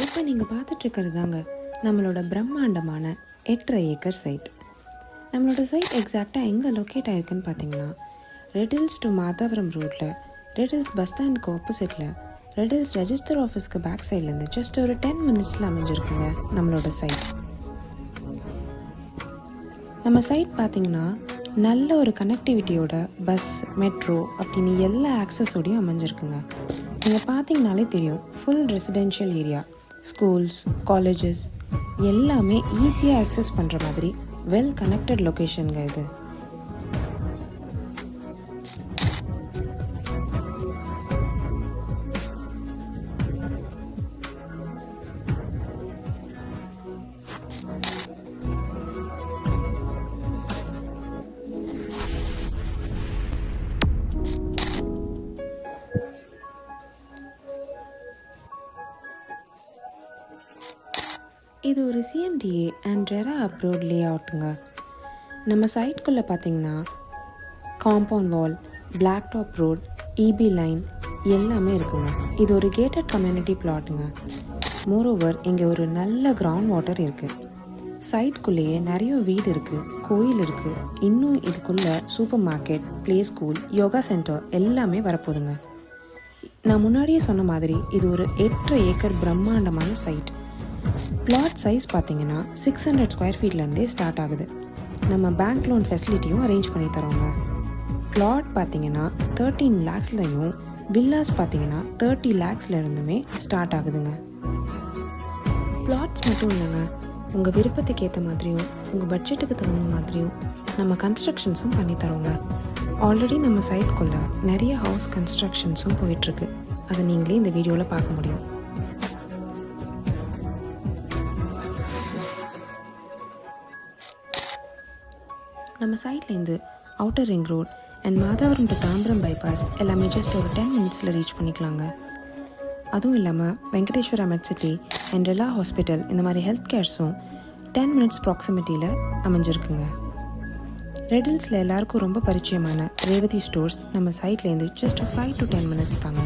இப்போ நீங்கள் பார்த்துட்ருக்கிறது தாங்க நம்மளோட பிரம்மாண்டமான 8.5 ஏக்கர் சைட். நம்மளோட சைட் எக்ஸாக்டாக எங்கே லொக்கேட் ஆகிருக்குன்னு பார்த்தீங்கன்னா, ரெட் ஹில்ஸ் டு மாதாவரம் ரோட்டில், ரெட் ஹில்ஸ் பஸ் ஸ்டாண்டுக்கு ஆப்போசிட்டில், ரெட் ஹில்ஸ் ரெஜிஸ்டர் ஆஃபீஸ்க்கு பேக் சைட்லேருந்து ஜஸ்ட் ஒரு 10 மினிட்ஸில் அமைஞ்சிருக்குங்க நம்மளோட சைட். நம்ம சைட் பார்த்திங்கன்னா நல்ல ஒரு கனெக்டிவிட்டியோட பஸ், மெட்ரோ அப்படின்னு எல்லா ஆக்சஸோடையும் அமைஞ்சிருக்குங்க. நீங்கள் பார்த்தீங்கனாலே தெரியும், full residential area, schools, colleges எல்லாமே ஈஸியாக ஆக்சஸ் பண்ணுற மாதிரி வெல் கனெக்டட் லொக்கேஷனுங்க இது. இது ஒரு CMDA அண்ட் ரெரா அப்ரூவ்ட் லே அவுட்டுங்க. நம்ம சைட்குள்ளே பார்த்தீங்கன்னா compound wall, black top road, EB line எல்லாமே இருக்குங்க. இது ஒரு கேட்டட் கம்யூனிட்டி பிளாட்டுங்க. மோரோவர் இங்கே ஒரு நல்ல கிரவுண்ட் வாட்டர் இருக்குது. சைட்குள்ளேயே நிறைய வீடு இருக்குது, கோயில் இருக்குது. இன்னும் இதுக்குள்ளே super market, play school, yoga centre எல்லாமே வரப்போகுதுங்க. நான் முன்னாடியே சொன்ன மாதிரி இது ஒரு 8.5 ஏக்கர் பிரம்மாண்டமான சைட். பிளாட் சைஸ் பார்த்தீங்கன்னா 600 ஸ்கொயர் ஃபீட்லேருந்தே ஸ்டார்ட் ஆகுது. நம்ம பேங்க் லோன் ஃபெசிலிட்டியும் அரேஞ்ச் பண்ணி தரோங்க. பிளாட் பார்த்தீங்கன்னா 13 lakhsலையும், வில்லாஸ் பார்த்தீங்கன்னா 30 lakhsலேருந்துமே ஸ்டார்ட் ஆகுதுங்க. பிளாட்ஸ் மட்டும் இல்லைங்க, உங்கள் விருப்பத்துக்கு ஏற்ற மாதிரியும் உங்கள் பட்ஜெட்டுக்கு தகுந்த மாதிரியும் நம்ம கன்ஸ்ட்ரக்ஷன்ஸும் பண்ணி தரோங்க. ஆல்ரெடி நம்ம சைட்குள்ளே நிறைய ஹவுஸ் கன்ஸ்ட்ரக்ஷன்ஸும் போயிட்டுருக்கு. அதை நீங்களே இந்த வீடியோவில் பார்க்க முடியும். நம்ம சைட்லேருந்து outer ring road and Madhavaram to Tambaram bypass எல்லாமே ஜஸ்ட் ஒரு 10 மினிட்ஸில் ரீச் பண்ணிக்கலாங்க. அதுவும் இல்லாமல் வெங்கடேஸ்வரா மெட்சிட்டி அண்ட் ரெலா ஹாஸ்பிட்டல் இந்த மாதிரி ஹெல்த் கேர்ஸும் 10 மினிட்ஸ் ப்ராக்சிமிட்டியில் அமைஞ்சிருக்குங்க. ரெட் ஹில்ஸில் எல்லாருக்கும் ரொம்ப பரிச்சயமான ரேவதி ஸ்டோர்ஸ் நம்ம சைட்லேருந்து ஜஸ்ட் 5 to 10 மினிட்ஸ் தாங்க.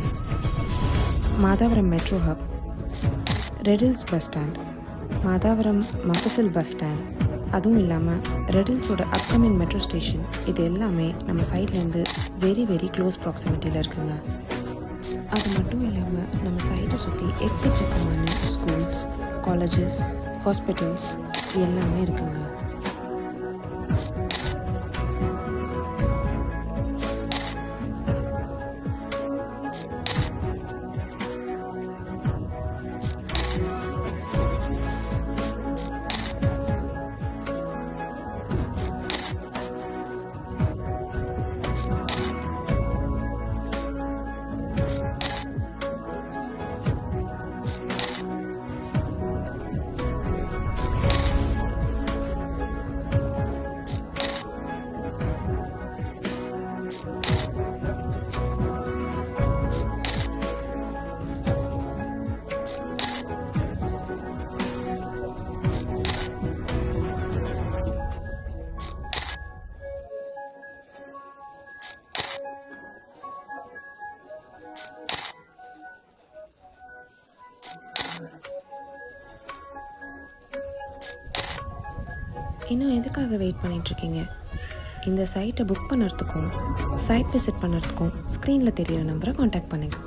Madhavaram metro hub, Red Hills bus stand, Madhavaram mofussil bus stand, அதுவும் இல்லாமல் ரெட் ஹில்ஸோட அப்கமிங் மெட்ரோ ஸ்டேஷன், இது எல்லாமே நம்ம சைட்லேருந்து வெரி க்ளோஸ் ப்ராக்சிமிட்டியில் இருக்குங்க. அது மட்டும் இல்லாமல் நம்ம சைட்டை சுற்றி எக்கச்சக்கமான ஸ்கூல்ஸ், காலேஜஸ், ஹாஸ்பிட்டல்ஸ் எல்லாமே இருக்குங்க. இன்னும் எதுக்காக வெயிட் பண்ணிகிட்ருக்கீங்க? இந்த சைட்டை புக் பண்ணுறதுக்கும் சைட் விசிட் பண்ணுறதுக்கும் ஸ்க்ரீனில் தெரியிற நம்பரை காண்டாக்ட் பண்ணுங்கள்.